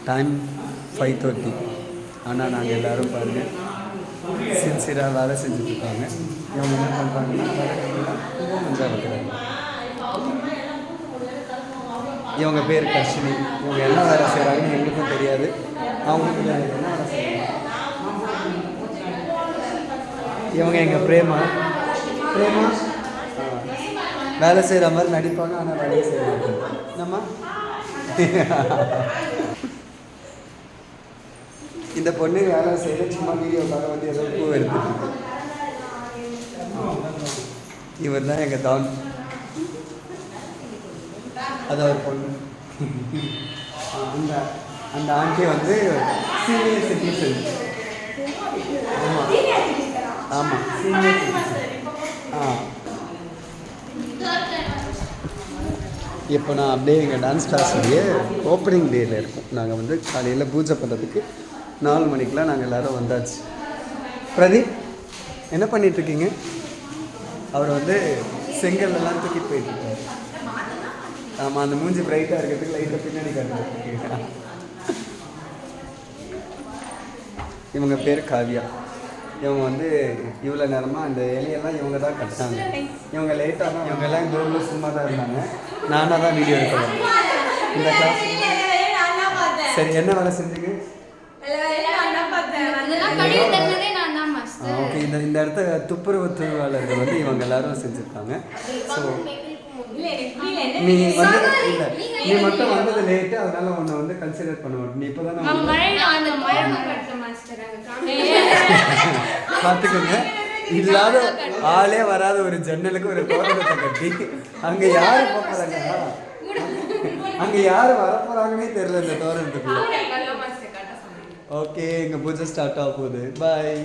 Time 5:30. ஆனால் நாங்கள் எல்லோரும் பாருங்கள் சின்சியராக வேலை செஞ்சுட்ருக்காங்க. இவங்க என்ன பண்ணுறாங்கன்னா மஞ்சள் வைக்கிறாங்க. இவங்க பேர் கர்ஷினி. இவங்க என்ன வேலை செய்கிறாங்கன்னு எங்களுக்கும் தெரியாது. அவங்களுக்கு என்ன வேலை செய்கிறாங்க. இவங்க எங்கள் பிரேமா வேலை செய்கிற மாதிரி நடிப்பாங்க, ஆனால் வேலையை செய்வாங்க. நம்ம இந்த பொண்ணு வேலை செய்கிற சும்மா வீடியோக்காக வந்து ஏதோ பூ எடுத்துருக்கு. இவர் தான் எங்கள் தான். அது ஒரு பொண்ணு. அந்த ஆண்டி வந்து சீனியர் சிட்டிசன். ஆமாம் சீனியர் சிட்டிசன். இப்போ நான் அப்படியே எங்கள் டான்ஸ் கிளாஸுடைய ஓப்பனிங் டேயில் இருக்கோம். நாங்கள் வந்து காலையில் பூஜை பண்ணுறதுக்கு 4 மணிக்கெலாம் நாங்கள் எல்லோரும் வந்தாச்சு. பிரதீப் என்ன பண்ணிகிட்ருக்கீங்க? அவர் வந்து செங்கல்லாம் தூக்கிட்டு போயிட்டுருக்காரு. ஆமாம், அந்த மூஞ்சி பிரைட்டாக இருக்கிறதுக்கு லைட்டாக பின்னாடி காட்டுறேன். இவங்க பேர் காவியா. இவங்க வந்து இவ்வளோ நேரமாக அந்த எலியெல்லாம் இவங்க தான் கட்டாங்க. இவங்க லேட்டாக தான், இவங்கெல்லாம் இந்த ஊரில் சும்மா தான் இருந்தாங்க. நானாக தான் வீடியோ எடுக்கிறேன் இந்த கிளாஸ். சரி, என்ன வேலை செஞ்சுங்க? ஓகே, இந்த இடத்த துப்புரவு தொழிலாளர்கள் வந்து இவங்க எல்லாரும் செஞ்சுருக்காங்க. ஸோ நீ வந்து இல்லை, நீ மட்டும் வந்தது லேட்டு, அதனால உன்னை வந்து கன்சிடர் பண்ண மாட்டேன். நீ இப்போ தான் பார்த்துக்கோங்க. இல்லாத ஆளே வராத ஒரு ஜன்னலுக்கு ஒரு தோட்டத்தை கட்டி அங்கே யார் போகிறாங்க, அங்கே யார் வரப்போகிறாங்கன்னே தெரியல இந்த தோரணத்துக்குள்ள. ஓகே, எங்கள் பூஜை ஸ்டார்ட் ஆக போகுது. பாய்.